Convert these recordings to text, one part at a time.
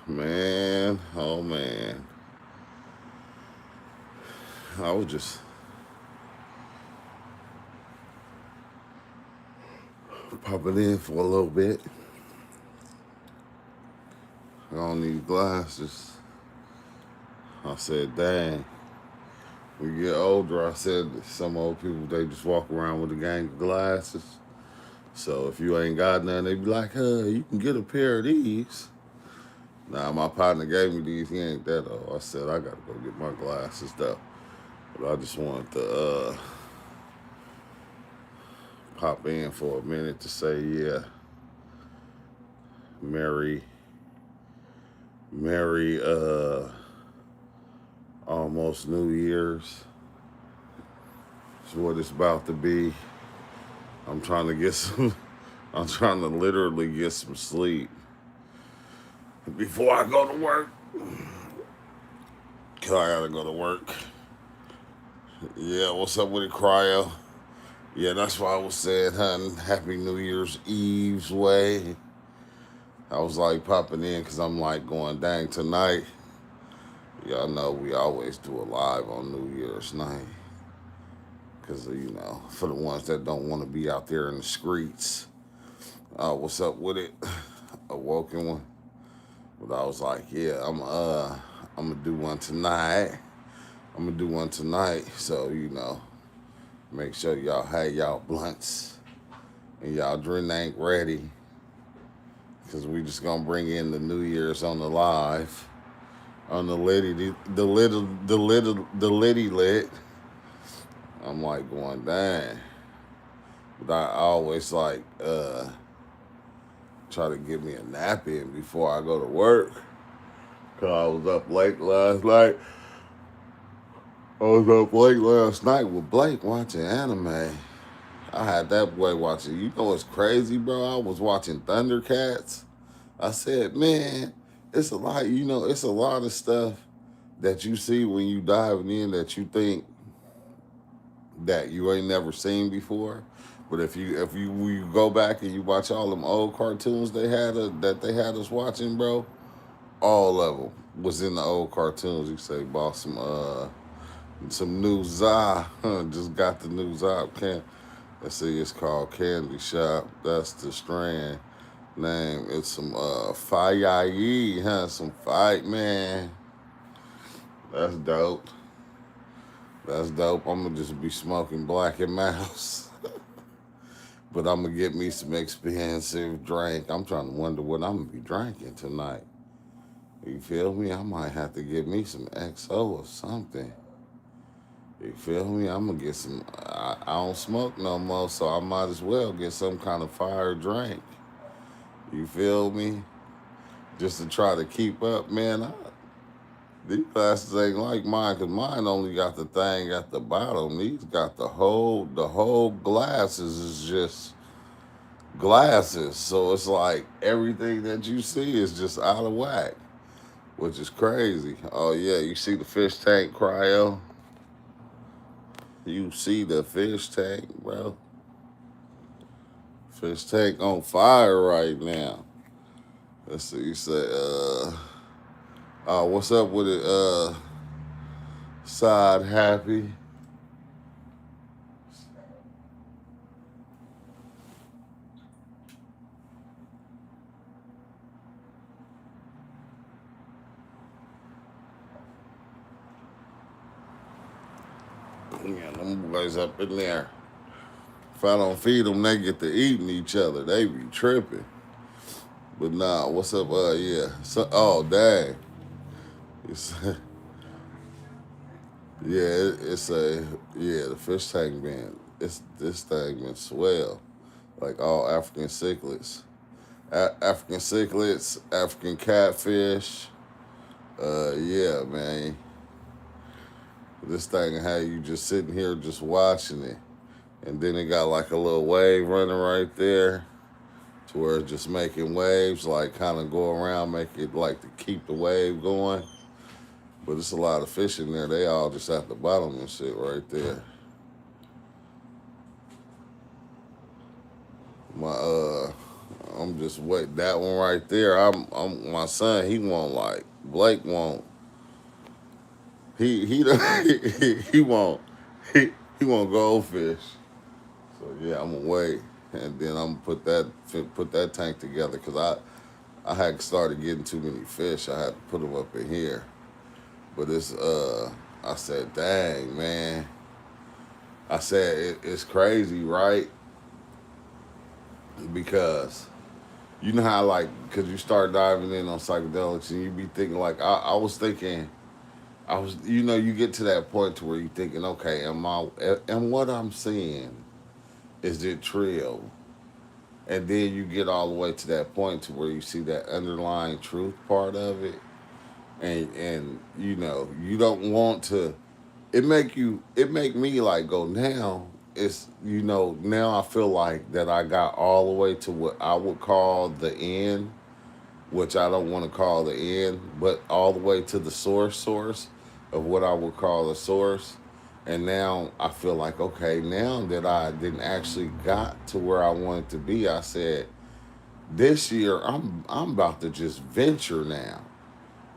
Man, oh man. I was just popping in for a little bit. I don't need glasses. I said, dang. When you get older, I said some old people, they just walk around with a gang of glasses. So if you ain't got none, they be like, you can get a pair of these. Nah, my partner gave me these. He ain't that old. I said, I got to go get my glasses, though. But I just wanted to pop in for a minute to say, yeah, Merry, Merry, almost New Year's. It's what it's about to be. I'm trying to get some, I'm trying to literally get some sleep before I go to work. Cause I gotta go to work. Yeah, what's up with it, Cryo? Yeah, that's why I was saying, hun, Happy New Year's Eve's way. I was like popping in because I'm like going, dang, tonight. Y'all know we always do a live on New Year's night. Because, for the ones that don't want to be out there in the streets. What's up with it? Awoken one. But I was like, yeah, I'm going to do one tonight. I'm going to do one tonight. So, make sure y'all have y'all blunts and y'all drink ain't ready. Because we just going to bring in the New Year's on the live. On the litty lit. I'm like going, dang. But I always like try to get me a nap in before I go to work. Cause I was up late last night. I was up late last night with Blake watching anime. I had that boy watching. You know what's crazy, bro? I was watching Thundercats. I said, man, it's a lot, it's a lot of stuff that you see when you diving in that you think that you ain't never seen before. But if you go back and you watch all them old cartoons that they had us watching, bro, all of them was in the old cartoons. You say bought some new za, just got the new za can. Let's see, it's called Candy Shop. That's the strand name. It's some fire some fight man. That's dope. That's dope. I'm gonna just be smoking Black and Mouse. But I'm gonna get me some expensive drink. I'm trying to wonder what I'm gonna be drinking tonight. You feel me? I might have to get me some XO or something. You feel me? I'm gonna get some. I don't smoke no more, so I might as well get some kind of fire drink. You feel me? Just to try to keep up, man. These glasses ain't like mine, cause mine only got the thing at the bottom. These got the whole glasses is just glasses. So it's like everything that you see is just out of whack, which is crazy. Oh yeah, you see the fish tank, Cryo? You see the fish tank, bro? Fish tank on fire right now. Let's see, you say, what's up with it, Side Happy? Yeah, them boys up in there. If I don't feed them, they get to eating each other. They be tripping. But nah, what's up? Yeah. So, oh, dang. It's, yeah, the fish tank been, this thing been swell. Like all African cichlids. African cichlids, African catfish. Yeah, man. This thing had you just sitting here just watching it. And then it got like a little wave running right there to where it's just making waves, like kind of go around, make it like to keep the wave going. But it's a lot of fish in there. They all just at the bottom and shit right there. My I'm just wait that one right there. I'm my son. He won't like Blake won't. He he won't he won't goldfish. So yeah, I'm gonna wait, and then I'm gonna put that tank together because I had started getting too many fish. I had to put them up in here. But I said, dang man. I said it's crazy, right? Because you know how like because you start diving in on psychedelics and you be thinking like I was thinking I was you get to that point to where you thinking okay am what I'm seeing is it trill, and then you get all the way to that point to where you see that underlying truth part of it, and you don't want to. It make me like go now. It's now I feel like that I got all the way to what I would call the end, which I don't want to call the end, but all the way to the source of what I would call the source. And now I feel like okay, now that I didn't actually got to where I wanted to be, I said this year I'm about to just venture now.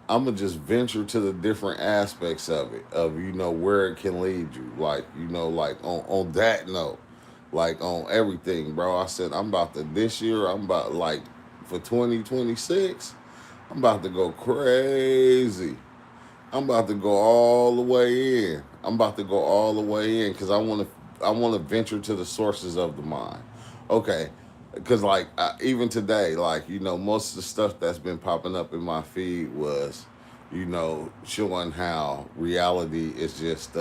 I'm gonna just venture to the different aspects of it, of where it can lead you, like like on that note, like on everything, bro. I said I'm about to this year. I'm about like for 2026. I'm about to go crazy. I'm about to go all the way in. I'm about to go all the way in because I want to venture to the sources of the mind. Okay, because like even today, like most of the stuff that's been popping up in my feed was, showing how reality is just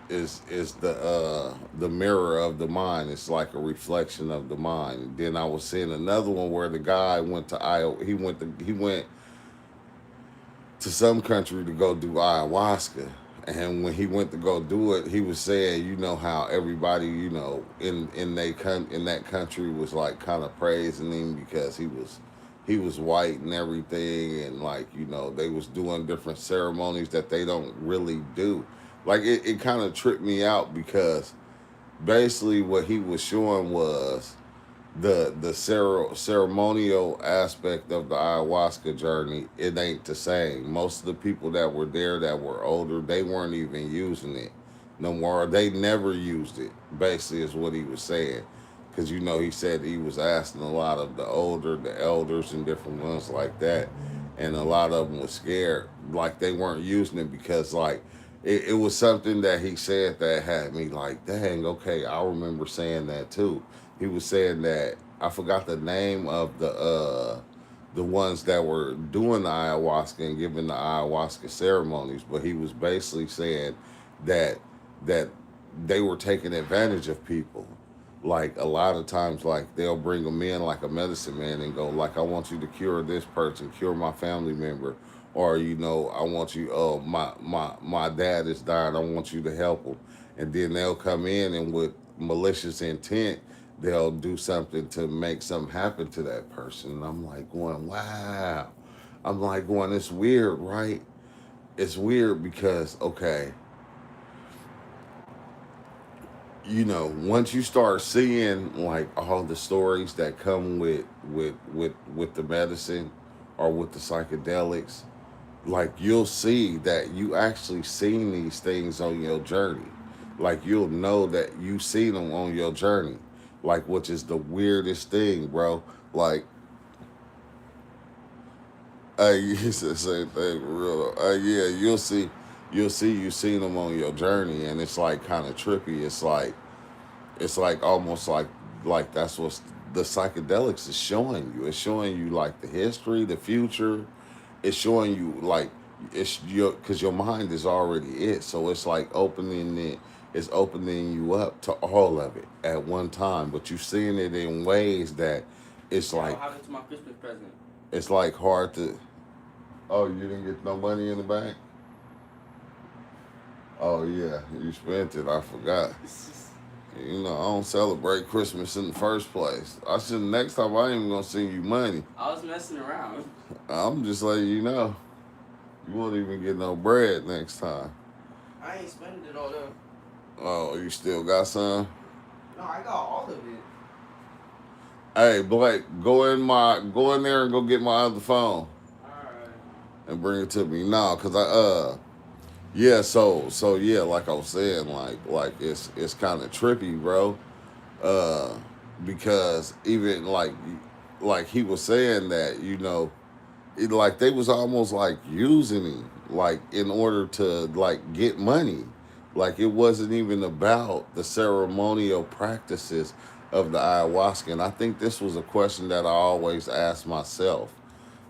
is the mirror of the mind. It's like a reflection of the mind. And then I was seeing another one where the guy went to Iowa. He went to some country to go do ayahuasca. And when he went to go do it, he was saying, how everybody, in that country was like kind of praising him because he was white and everything, and like they was doing different ceremonies that they don't really do. Like it kind of tripped me out because basically what he was showing was the ceremonial aspect of the ayahuasca journey. It ain't the same. Most of the people that were there that were older, they weren't even using it no more. They never used it, basically is what he was saying, because he said he was asking a lot of the elders and different ones like that, and a lot of them was scared, like they weren't using it because like it was something that he said that had me like, dang, okay, I remember saying that too. He was saying that I forgot the name of the ones that were doing the ayahuasca and giving the ayahuasca ceremonies, but he was basically saying that that they were taking advantage of people. Like a lot of times, like they'll bring them in like a medicine man and go like, I want you to cure this person, cure my family member, or I want you. My dad is dying. I want you to help him, and then they'll come in and with malicious intent, they'll do something to make something happen to that person. And I'm like going, wow. I'm like going, it's weird, right? It's weird because okay, once you start seeing like all the stories that come with the medicine or with the psychedelics, like you'll see that you actually seen these things on your journey. Like you'll know that you seen them on your journey. Like which is the weirdest thing, bro. Like I used to say thing for real. Yeah, you'll see you seen them on your journey, and it's like kind of trippy. It's like almost like that's what the psychedelics is showing you. It's showing you like the history, the future. It's showing you like it's your because your mind is already it. So it's like opening it. It's opening you up to all of it at one time. But you're seeing it in ways that it's Yeah, what like happened to my Christmas present? it's like hard to. Oh, you didn't get no money in the bank? Oh yeah, you spent it. I forgot. I don't celebrate Christmas in the first place. I should next time I ain't even gonna send you money. I was messing around. I'm just letting you know. You won't even get no bread next time. I ain't spending it all though. Oh, you still got some? No, I got all of it. Hey, Blake, go in there and go get my other phone Alright. and bring it to me. No, cause yeah, so yeah, like I was saying, like it's kind of trippy, bro. Uh, because even like he was saying that like they was almost like using him like in order to like get money. Like it wasn't even about the ceremonial practices of the ayahuasca. And I think this was a question that I always asked myself,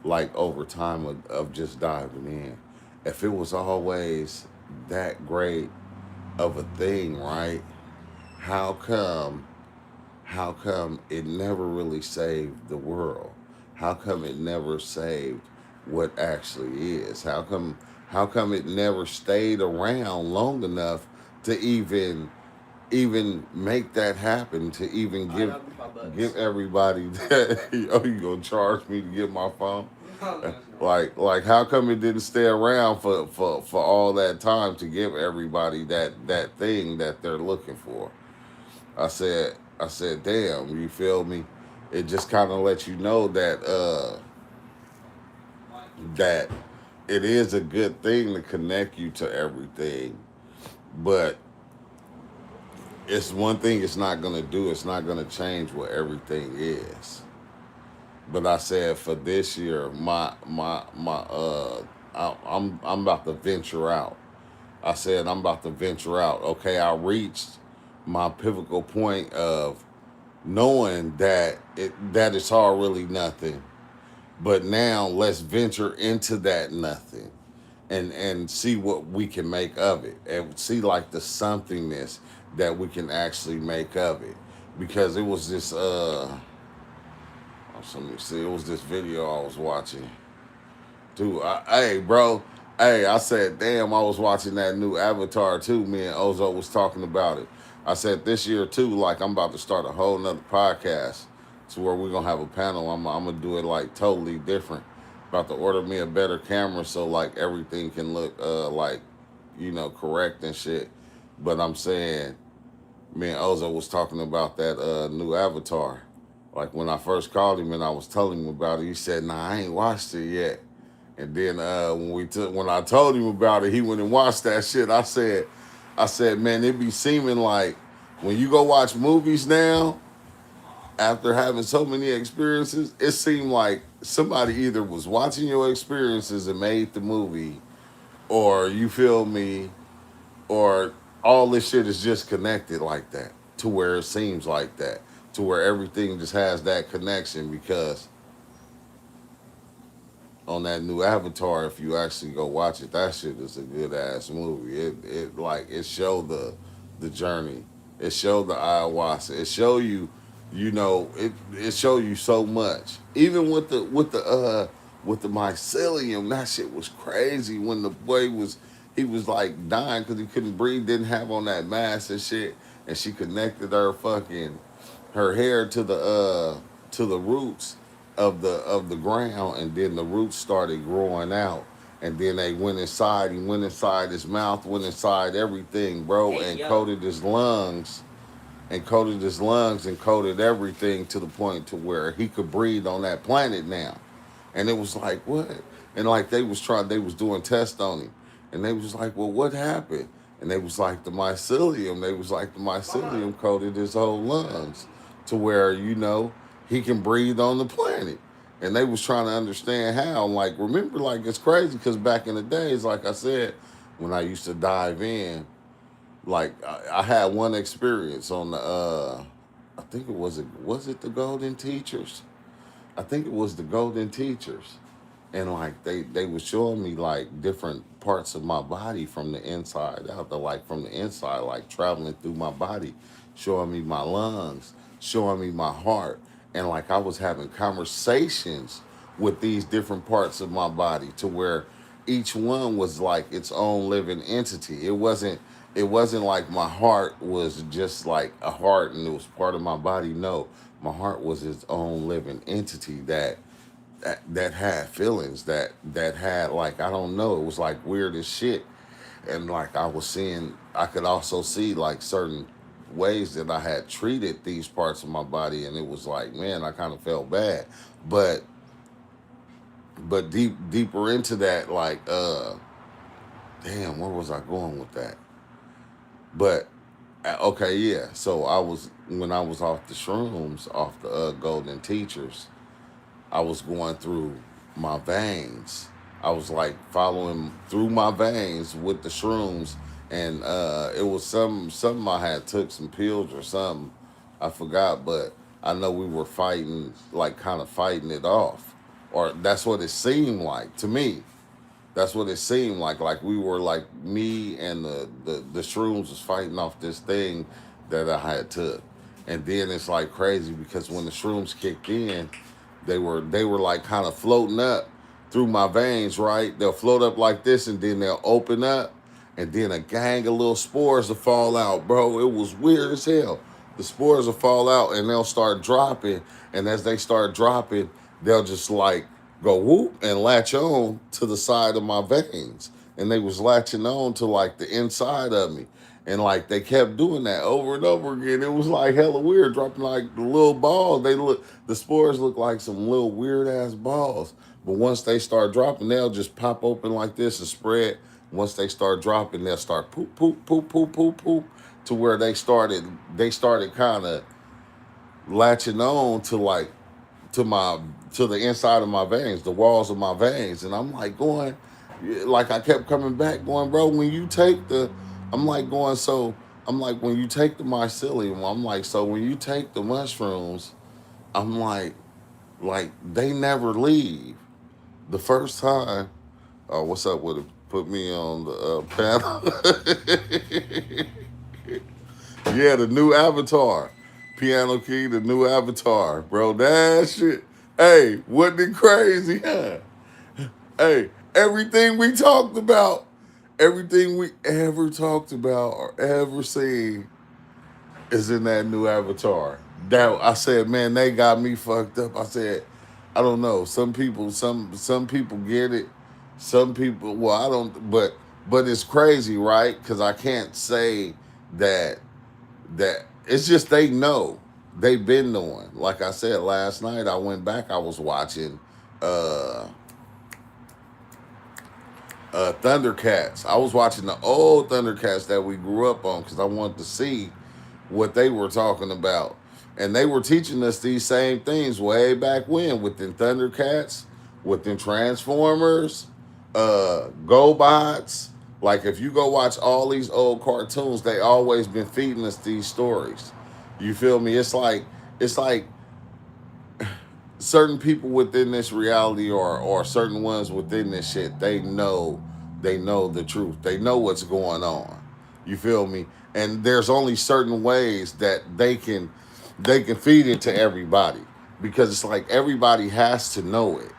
like over time of just diving in. If it was always that great of a thing, right? How come how come it never really saved the world? How come it never saved what actually is? How come it never stayed around long enough to even make that happen, to even Alright, that'll be $5. give everybody that oh, you gonna charge me to get my phone? No, that's no. Like how come it didn't stay around for all that time to give everybody that thing that they're looking for? I said, damn, you feel me? It just kind of lets you know that it is a good thing to connect you to everything, but it's one thing it's not gonna do. It's not gonna change what everything is. But I said for this year, I'm about to venture out. I said I'm about to venture out. Okay, I reached my pivotal point of knowing that it's all really nothing. But now let's venture into that nothing and see what we can make of it and see like the somethingness that we can actually make of it. Because it was this let me see, it was this video I was watching. Dude, hey bro, hey, I said, damn, I was watching that new Avatar too. Me and Ozo was talking about it. I said this year too, like I'm about to start a whole nother podcast to where we're gonna have a panel. I'm gonna do it like totally different. About to order me a better camera so like everything can look like correct and shit. But I'm saying, me and Ozo was talking about that new Avatar. Like when I first called him and I was telling him about it, he said, "Nah, I ain't watched it yet." And then when I told him about it, he went and watched that shit. I said, man, it be seeming like when you go watch movies now, after having so many experiences, it seemed like somebody either was watching your experiences and made the movie, or you feel me, or all this shit is just connected like that to where it seems like that, to where everything just has that connection because on that new Avatar, if you actually go watch it, that shit is a good ass movie. It showed the journey. It showed the ayahuasca. It show you, it show you so much. Even with the mycelium, that shit was crazy. When the boy he was like dying because he couldn't breathe, didn't have on that mask and shit, and she connected her hair to the roots of the ground, and then the roots started growing out, and then they went inside. He went inside his mouth, went inside everything, bro, Hey, and yo. coated his lungs, and coated his lungs, and coated everything to the point to where he could breathe on that planet now. And it was like, what? And like they was doing tests on him, and they was like, well, what happened? And they was like the mycelium. They was like the mycelium coated his whole lungs to where he can breathe on the planet. And they was trying to understand how. Like remember, like it's crazy because back in the days, like I said, when I used to dive in, like I had one experience on the I think was it the Golden Teachers? I think it was the Golden Teachers, and like they was showing me like different parts of my body from the inside out, like from the inside, like traveling through my body, showing me my lungs, showing me my heart, and like I was having conversations with these different parts of my body to where each one was like its own living entity. It wasn't like my heart was just like a heart and it was part of my body. No, my heart was its own living entity that had feelings, that had like I don't know, it was like weird as shit. And like I could also see like certain ways that I had treated these parts of my body, and it was like, man, I kind of felt bad. But deeper into that, like, damn, where was I going with that? But okay, yeah. So I was when I was off the shrooms, off the golden teachers, I was going through my veins. I was like following through my veins with the shrooms, and it was something I had took some pills or something. I forgot, but I know we were fighting, like kind of fighting it off, or that's what it seemed like to me. That's what it seemed like. Like we were like me and the shrooms was fighting off this thing that I had took. And then it's like crazy because when the shrooms kicked in, they were like kind of floating up through my veins, right? They'll float up like this and then they'll open up and then a gang of little spores will fall out, bro. It was weird as hell. The spores will fall out and they'll start dropping, and as they start dropping, they'll just like go whoop and latch on to the side of my veins. And they was latching on to like the inside of me. And like they kept doing that over and over again. It was like hella weird, dropping like the little balls. The spores look like some little weird ass balls. But once they start dropping, they'll just pop open like this and spread. Once they start dropping, they'll start poop, poop, poop, poop, poop, poop, to where they started kind of latching on to like to my to the inside of my veins, the walls of my veins, and I'm like going, like I kept coming back, going, bro, when you take the, I'm like going, so I'm like when you take the mycelium, I'm like, so when you take the mushrooms, I'm like they never leave. The first time, oh, what's up with it? Put me on the panel. Yeah, the new Avatar. Piano Key, the new Avatar. Bro, that shit. Hey, wasn't it crazy, huh? Hey, everything we talked about, everything we ever talked about or ever seen is in that new Avatar. That I said, man, they got me fucked up. I said, I don't know. Some people get it. Some people, well, I don't. But it's crazy, right? Because I can't say that it's just they know, they've been knowing. Like I said last night, I went back, I was watching uh Thundercats. I was watching the old Thundercats that we grew up on because I wanted to see what they were talking about. And they were teaching us these same things way back when within Thundercats, within Transformers, GoBots. Like if you go watch all these old cartoons, they always been feeding us these stories. You feel me? It's like certain people within this reality, or certain ones within this shit, they know the truth. They know what's going on. You feel me? And there's only certain ways that they can feed it to everybody, because it's like everybody has to know it.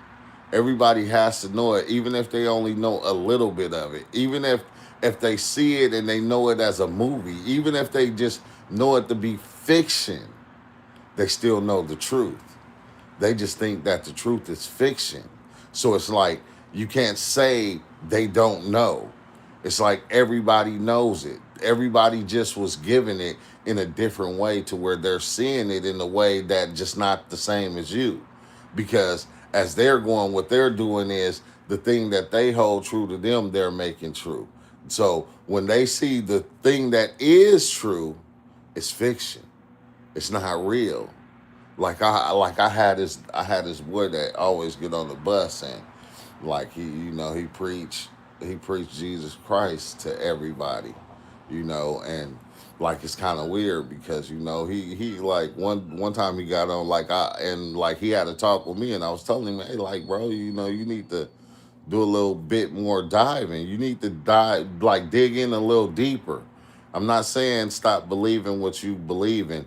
Everybody has to know it, even if they only know a little bit of it. Even if they see it and they know it as a movie, even if they just know it to be fiction, they still know the truth. They just think that the truth is fiction. So it's like you can't say they don't know. It's like everybody knows it. Everybody just was given it in a different way to where they're seeing it in a way that just not the same as you. Because as they're going, what they're doing is the thing that they hold true to them, they're making true. So when they see the thing that is true, it's fiction. It's not real. Like I had this boy that always get on the bus, and like he preached Jesus Christ to everybody, and like it's kind of weird because he like one time he got on, like I and like he had a talk with me, and I was telling him, hey, like, bro, you need to do a little bit more diving. You need to dive, like dig in a little deeper. I'm not saying stop believing what you believe in,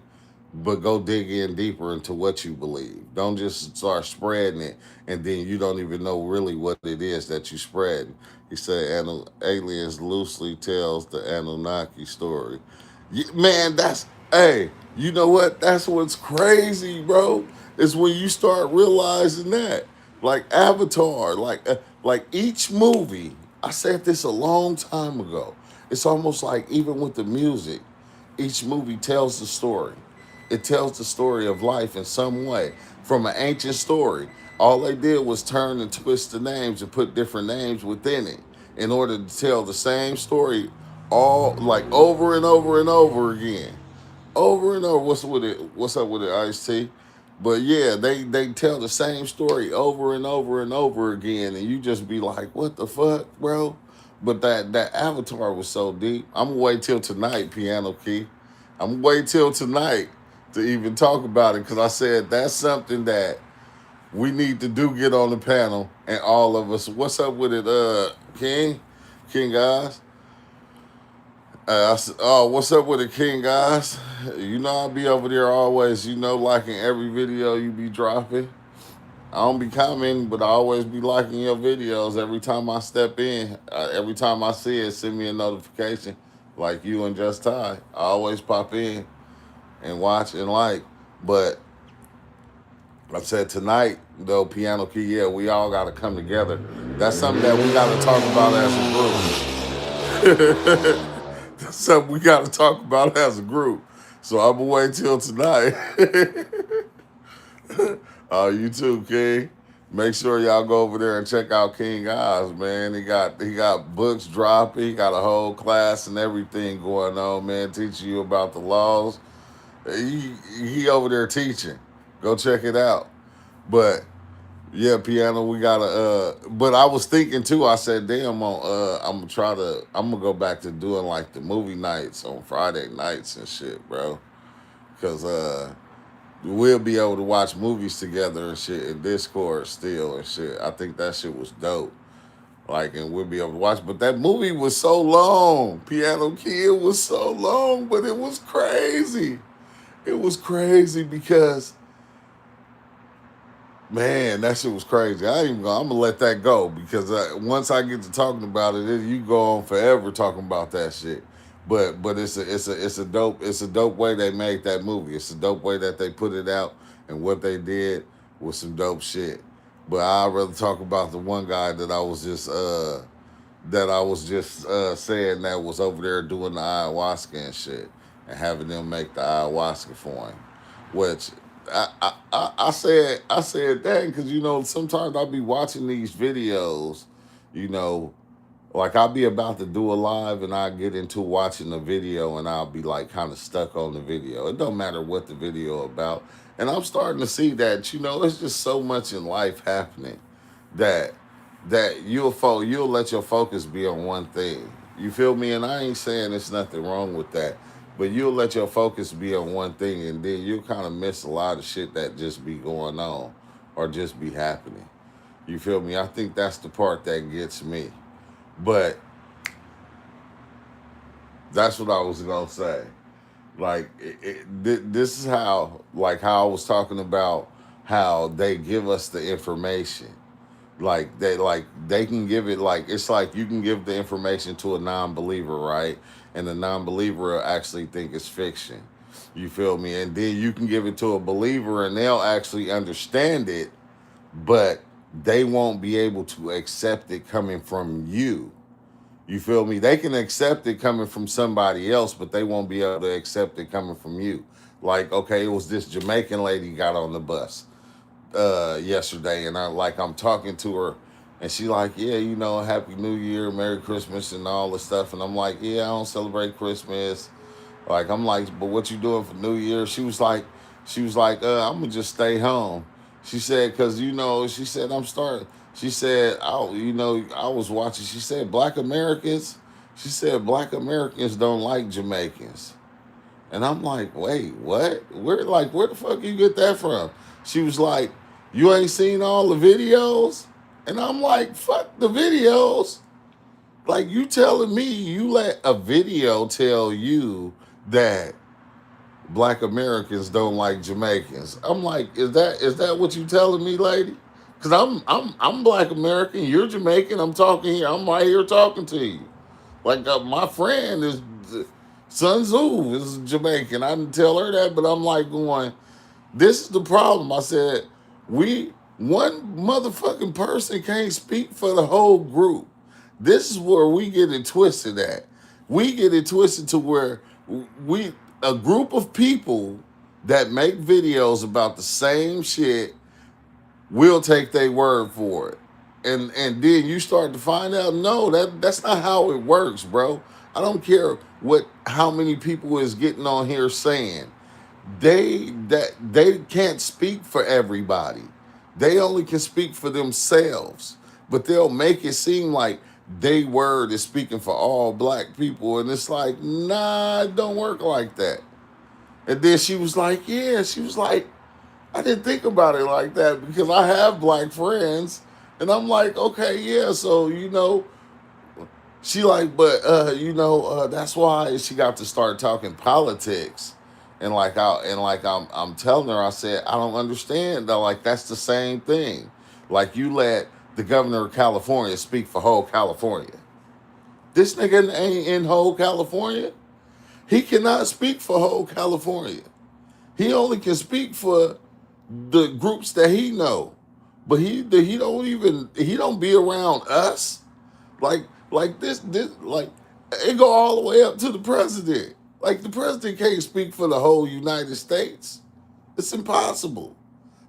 but go dig in deeper into what you believe. Don't just start spreading it and then you don't even know really what it is that you spread. He said aliens loosely tells the Anunnaki story. Man, that's, hey, you know what? That's what's crazy, bro. Is when you start realizing that, like Avatar, like each movie. I said this a long time ago. It's almost like even with the music. each movie tells the story. It tells the story of life in some way from an ancient story. All they did was turn and twist the names and put different names within it in order to tell the same story all like over and over and over again. Over and over. What's with it? What's up with it, Ice T? But yeah, they tell the same story over and over and over again, and you just be like, "What the fuck, bro?" But that Avatar was so deep. I'm gonna wait till tonight, Piano Key. I'm gonna wait till tonight to even talk about it because I said that's something that we need to do get on the panel and all of us. What's up with it, King? King guys? Oh, what's up with the King guys? You know I'll be over there always. You know, liking every video you be dropping. I don't be commenting, but I always be liking your videos every time I step in. Every time I see it, send me a notification. Like you and Just Ty, I always pop in and watch and like. But I said tonight, though, Piano Key, yeah, we all got to come together. That's something that we got to talk about as a group. That's something we got to talk about as a group. So I'm gonna wait till tonight. You too, King. Make sure y'all go over there and check out King Oz, man. He got books dropping. He got a whole class and everything going on, man, teaching you about the laws. He over there teaching. Go check it out. But yeah, Piano, we gotta but I was thinking too, I said, damn, I'm gonna go back to doing like the movie nights on Friday nights and shit, bro. Cause we'll be able to watch movies together and shit in Discord still and shit. I think that shit was dope. Like, and we'll be able to watch. But that movie was so long. Piano Kid was so long, but it was crazy. It was crazy because man, that shit was crazy. I'm gonna let that go because once I get to talking about it, you go on forever talking about that shit. But it's a dope way they made that movie. It's a dope way that they put it out and what they did was some dope shit. But I'd rather talk about the one guy that I was just saying that was over there doing the ayahuasca and shit and having them make the ayahuasca for him, which I said that because sometimes I'll be watching these videos, you know, like I'll be about to do a live and I get into watching the video and I'll be like kind of stuck on the video. It don't matter what the video about, and I'm starting to see that it's just so much in life happening that you'll let your focus be on one thing. You feel me? And I ain't saying there's nothing wrong with that, but you'll let your focus be on one thing, and then you'll kind of miss a lot of shit that just be going on or just be happening. You feel me? I think that's the part that gets me. But that's what I was gonna say. Like this is how I was talking about how they give us the information. They can give it like it's like you can give the information to a non-believer, right? And the non-believer will actually think it's fiction. You feel me? And then you can give it to a believer and they'll actually understand it, but they won't be able to accept it coming from you. You feel me? They can accept it coming from somebody else, but they won't be able to accept it coming from you. Like, okay, it was this Jamaican lady got on the bus yesterday, and I'm talking to her, and she like, yeah, Happy New Year, Merry Christmas, and all this stuff, and I'm like, yeah, I don't celebrate Christmas. Like, I'm like, but what you doing for New Year? She was like, I'm gonna just stay home. She said, cause she said I'm starting. She said, I was watching. She said, Black Americans. She said, Black Americans don't like Jamaicans. And I'm like, wait, what? Where the fuck you get that from? She was like, you ain't seen all the videos? And I'm like, fuck the videos. Like, you telling me you let a video tell you that Black Americans don't like Jamaicans? I'm like, is that what you telling me, lady? Cause I'm Black American. You're Jamaican. I'm talking here. I'm right here talking to you. Like my friend is Sun Tzu is Jamaican. I didn't tell her that, but I'm like going. This is the problem. I said one motherfucking person can't speak for the whole group. This is where we get it twisted at. We get it twisted to where we a group of people that make videos about the same shit will take their word for it. And then you start to find out, no, that's not how it works, bro. I don't care what how many people is getting on here saying. They can't speak for everybody. They only can speak for themselves. But they'll make it seem like they word is speaking for all black people. And it's like, nah, it don't work like that. And then she was like, yeah, she was like, I didn't think about it like that because I have black friends. And I'm like, okay, yeah, so she like, but that's why she got to start talking politics. And I'm telling her, I said, I don't understand though. Like that's the same thing. Like you let the governor of California speak for whole California. This nigga ain't in whole California. He cannot speak for whole California. He only can speak for the groups that he know. But he don't be around us. Like this like it go all the way up to the president. Like the president can't speak for the whole United States. It's impossible.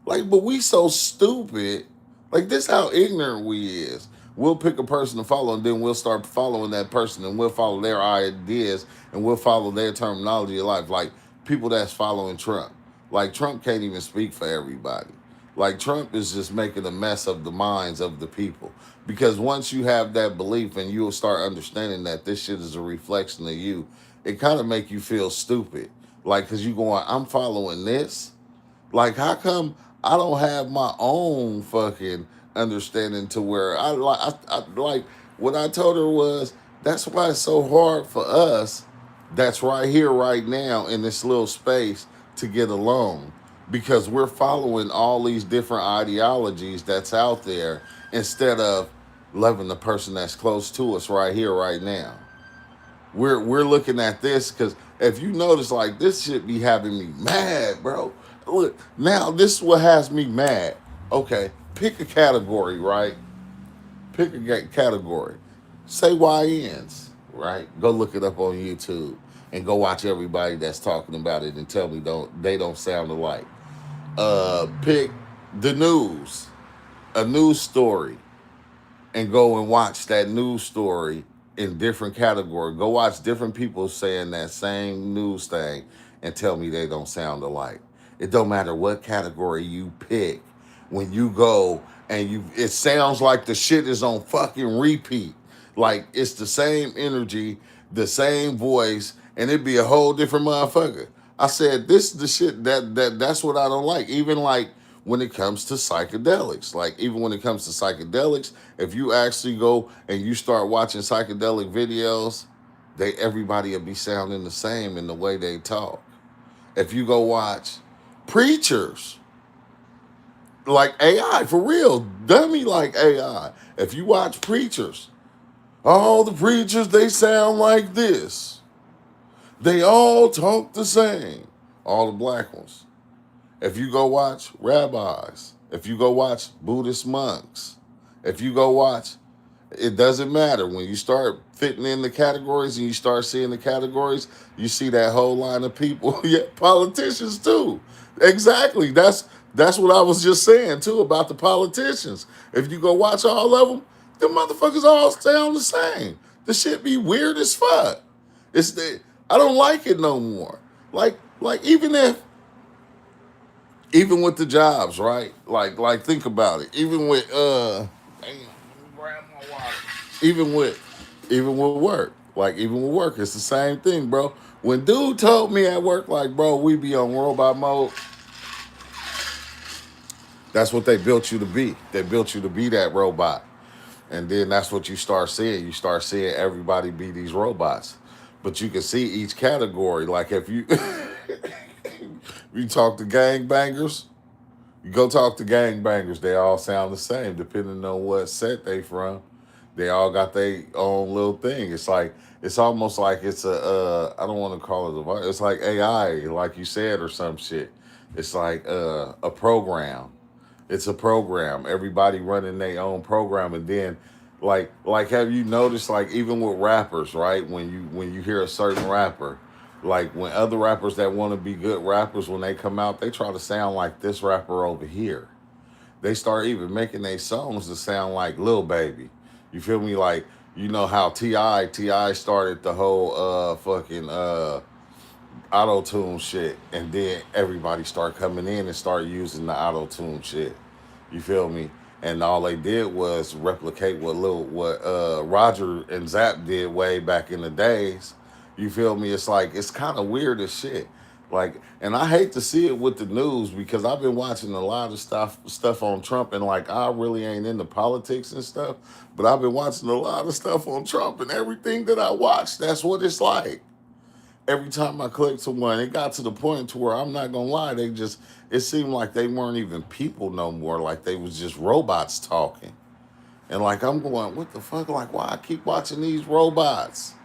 Like, but we so stupid. Like this how ignorant we is. We'll pick a person to follow and then we'll start following that person and we'll follow their ideas and we'll follow their terminology of life. Like people that's following Trump. Like Trump can't even speak for everybody. Like Trump is just making a mess of the minds of the people. Because once you have that belief and you'll start understanding that this shit is a reflection of you, it kind of make you feel stupid. Like, cause you going, I'm following this. Like, how come I don't have my own fucking understanding to where I like what I told her was that's why it's so hard for us that's right here, right now in this little space to get along because we're following all these different ideologies that's out there instead of loving the person that's close to us right here, right now. We're looking at this because if you notice, like this shit be having me mad, bro. Look, now this is what has me mad. Okay, pick a category, right? Pick a category. Say YNs, right? Go look it up on YouTube and go watch everybody that's talking about it and tell me they don't sound alike. Pick the news, a news story, and go and watch that news story in different category. Go watch different people saying that same news thing and tell me they don't sound alike. It don't matter what category you pick. When you go and it sounds like the shit is on fucking repeat. Like it's the same energy, the same voice, and it'd be a whole different motherfucker. I said, this is the shit that's what I don't like. Even like when it comes to psychedelics. Like even when it comes to psychedelics, if you actually go and you start watching psychedelic videos, everybody will be sounding the same in the way they talk. If you go watch preachers, like AI, for real, dummy like AI. If you watch preachers, all the preachers, they sound like this. They all talk the same. All the black ones. If you go watch rabbis, if you go watch Buddhist monks, if you go watch, it doesn't matter. When you start fitting in the categories and you start seeing the categories, you see that whole line of people. Yeah, politicians too. Exactly. That's what I was just saying too about the politicians. If you go watch all of them motherfuckers all sound the same. The shit be weird as fuck. I don't like it no more. Like even with the jobs, right? Like think about it. Even with grab my water. Even with work. Like even with work, it's the same thing, bro. When dude told me at work, like, bro, we be on robot mode. That's what they built you to be. They built you to be that robot. And then that's what you start seeing. You start seeing everybody be these robots. But you can see each category. Like if you you talk to gangbangers, you go talk to gangbangers, they all sound the same depending on what set they from. They all got their own little thing. It's almost like it's I don't want to call it it's like AI, like you said, or some shit. It's like a program. It's a program. Everybody running their own program, and then like have you noticed like even with rappers, right? When you hear a certain rapper, Like when other rappers that want to be good rappers, when they come out, they try to sound like this rapper over here. They start even making their songs to sound like Lil Baby. You feel me? Like you know how Ti started the whole fucking auto tune shit, and then everybody start coming in and start using the auto tune shit. You feel me? And all they did was replicate what Roger and Zapp did way back in the days. You feel me? It's like it's kind of weird as shit. Like, and I hate to see it with the news because I've been watching a lot of stuff on Trump, and like I really ain't into politics and stuff, but I've been watching a lot of stuff on Trump, and everything that I watch, that's what it's like. Every time I clicked to one, it got to the point to where I'm not gonna lie, it seemed like they weren't even people no more, like they was just robots talking. And like I'm going, what the fuck? Like why I keep watching these robots?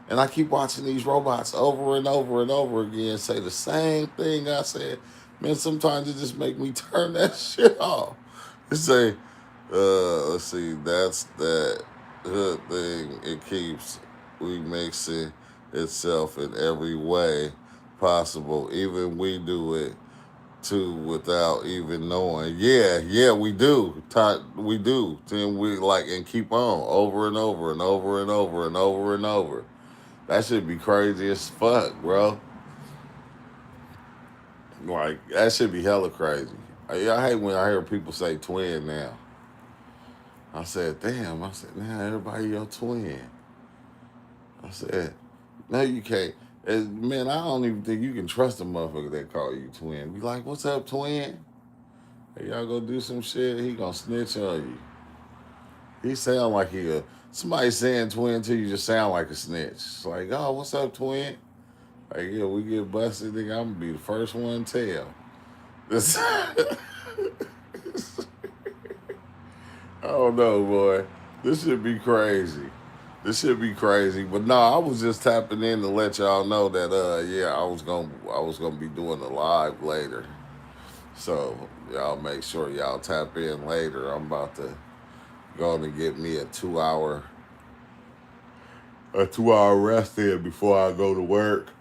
And I keep watching these robots over and over and over again say the same thing I said. Man, sometimes it just make me turn that shit off. It say, let's see, that's that hood thing. It keeps remixing itself in every way possible. Even we do it too without even knowing. Yeah, we do. We do. Then we like and keep on over and over and over and over and over and over. That should be crazy as fuck, bro. Like that should be hella crazy. I hate when I hear people say twin now. I said, damn. I said, now everybody your twin. I said, no, you can't. Man, I don't even think you can trust a motherfucker that call you twin. Be like, what's up, twin? Hey, y'all go do some shit. He gonna snitch on you. He sound like somebody saying twin to you just sound like a snitch. It's like, oh, what's up, twin? Like, yeah, we get busted, nigga. I'm gonna be the first one to tell. This, I don't know, boy. This should be crazy. This should be crazy. But no, I was just tapping in to let y'all know that yeah, I was gonna be doing a live later. So y'all make sure y'all tap in later. I'm about to go and get me a 2 hour rest in before I go to work.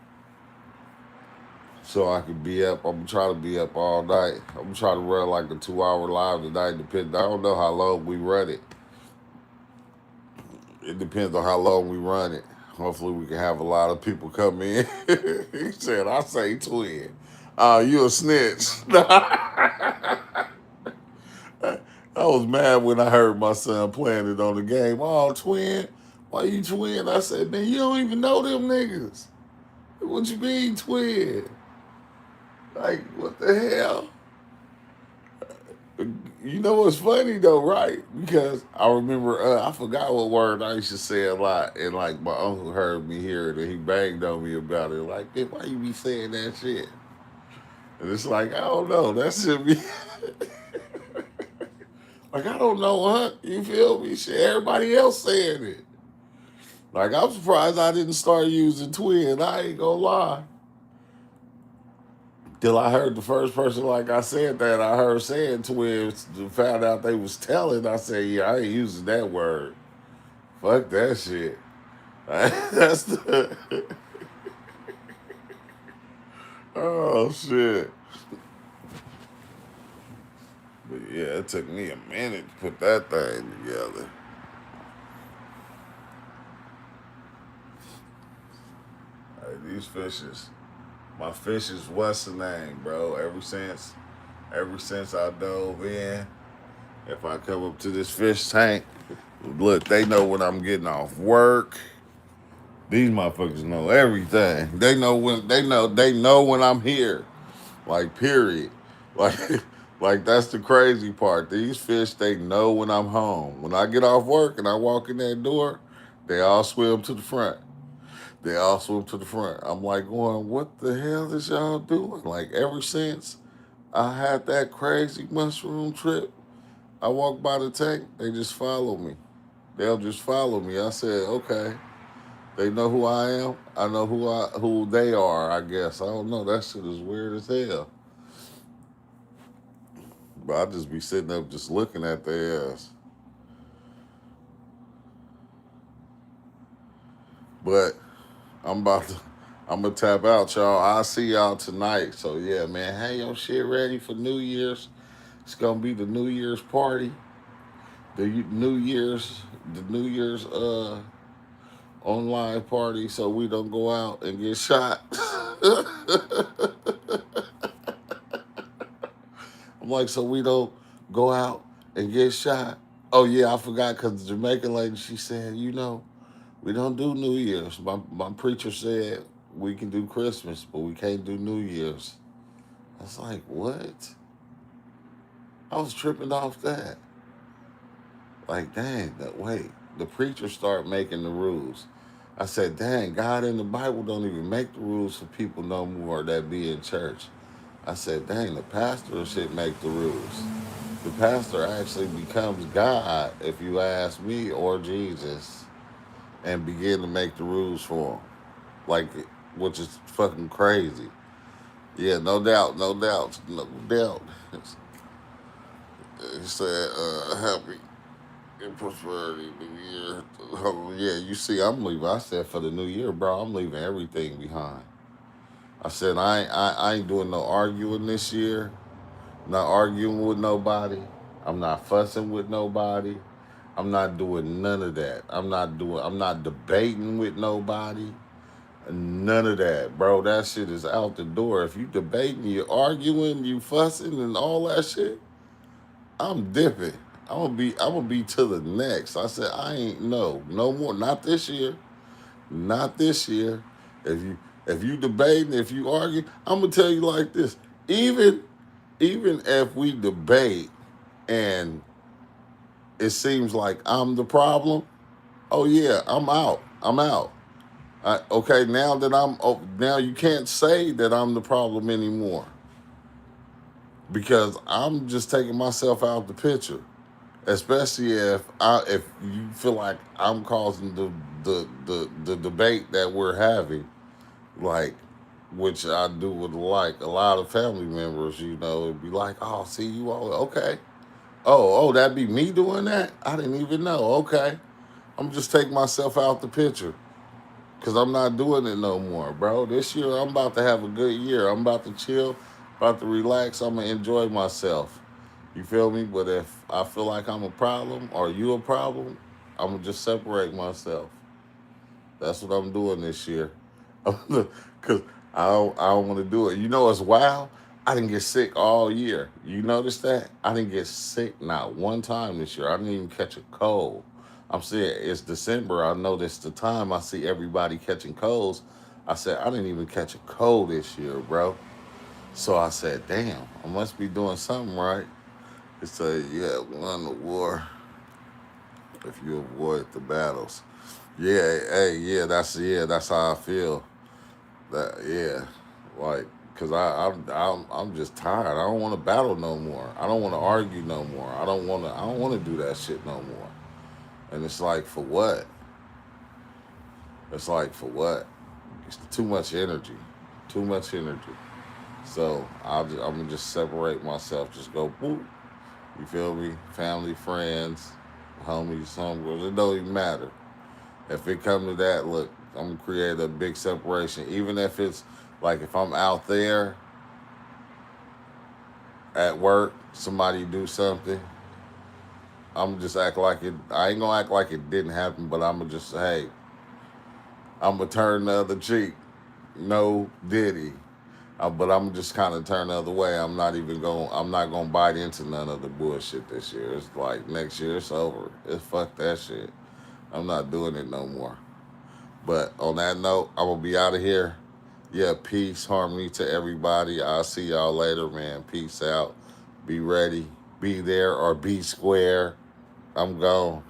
So I can be up. I'm trying to be up all night. I'm trying to run like a 2 hour live tonight. Depending, I don't know how long we run it. It depends on how long we run it. Hopefully we can have a lot of people come in. He said, I say twin. You a snitch. I was mad when I heard my son playing it on the game. Oh, twin. Why you twin? I said, man, you don't even know them niggas. What you mean twin? Like, what the hell? You know what's funny though, right? Because I remember, I forgot what word I used to say a lot, and like my uncle heard me hear it, and he banged on me about it. Like, hey, why you be saying that shit? And it's like, I don't know. That should be like, I don't know, huh? You feel me? Shit, everybody else saying it. Like, I'm surprised I didn't start using twin. I ain't gonna lie. Till I heard the first person, like I said that, I heard saying twins, found out they was telling. I said, yeah, I ain't using that word. Fuck that shit. That's the. Oh, shit. But yeah, it took me a minute to put that thing together. Hey, these fishes. My fishes, what's the name, bro? Ever since I dove in, if I come up to this fish tank, look, they know when I'm getting off work. These motherfuckers know everything. They know when I'm here. Like period. Like like that's the crazy part. These fish, they know when I'm home. When I get off work and I walk in that door, they all swim to the front. They all swim to the front. I'm like going, what the hell is y'all doing? Like ever since I had that crazy mushroom trip, I walk by the tank, they just follow me. They'll just follow me. I said, okay. They know who I am. I know who they are, I guess. I don't know. That shit is weird as hell. But I just be sitting up just looking at their ass. But I'm about to I'm gonna tap out, y'all. I'll see y'all tonight. So yeah, man, have your shit ready for New Year's. It's gonna be the New Year's party. The New Year's online party, so we don't go out and get shot. I'm like, so we don't go out and get shot. Oh yeah, I forgot because the Jamaican lady, she said, we don't do New Year's. My preacher said we can do Christmas, but we can't do New Year's. I was like, what? I was tripping off that. Like, dang, wait. The preacher started making the rules. I said, dang, God in the Bible don't even make the rules for people no more that be in church. I said, dang, the pastor should make the rules. The pastor actually becomes God, if you ask me, or Jesus, and begin to make the rules for him. Like, which is fucking crazy. Yeah, no doubt, no doubt, no doubt. He said, happy and prosperity New Year. Oh, yeah, you see, I'm leaving. I said, for the new year, bro, I'm leaving everything behind. I said, I ain't doing no arguing this year. Not arguing with nobody. I'm not fussing with nobody. I'm not doing none of that. I'm not debating with nobody. None of that, bro. That shit is out the door. If you debating, you arguing, you fussing and all that shit, I'm dipping. I'm gonna be to the next. I said I ain't no more. Not this year. Not this year. If you debating, if you argue, I'm gonna tell you like this. Even if we debate and it seems like I'm the problem, oh yeah, I'm out. I'm out. Okay, now you can't say that I'm the problem anymore because I'm just taking myself out the picture. Especially if you feel like I'm causing the debate that we're having, like which I do with like a lot of family members, it'd be like, oh, see you all okay. Oh, that'd be me doing that? I didn't even know. Okay. I'm just taking myself out the picture. Cause I'm not doing it no more, bro. This year I'm about to have a good year. I'm about to chill, about to relax. I'm gonna enjoy myself. You feel me? But if I feel like I'm a problem or you a problem, I'm gonna just separate myself. That's what I'm doing this year. Cause I don't want to do it. You know it's wild. I didn't get sick all year. You notice that? I didn't get sick not one time this year. I didn't even catch a cold. I'm saying it's December. I know this the time I see everybody catching colds. I said I didn't even catch a cold this year, bro. So I said, damn, I must be doing something right. It said, yeah, won the war if you avoid the battles. Yeah, hey, that's how I feel. That yeah, like, cause I'm just tired. I don't want to battle no more. I don't want to argue no more. I don't want to do that shit no more. And it's like for what? It's like for what? It's too much energy. Too much energy. So I'm gonna just separate myself. Just go boop. You feel me? Family, friends, homies, homegirls. It don't even matter. If it come to that, look, I'm gonna create a big separation. Even if it's like if I'm out there at work, somebody do something, I'm gonna just act like it. I ain't gonna act like it didn't happen, but I'm gonna just say, hey, I'm gonna turn the other cheek. No diddy. But I'm just kind of turn the other way. I'm not gonna bite into none of the bullshit this year. It's like next year it's over. It's fuck that shit. I'm not doing it no more. But on that note, I'm gonna be out of here. Yeah, peace, harmony to everybody. I'll see y'all later, man. Peace out. Be ready. Be there or be square. I'm gone.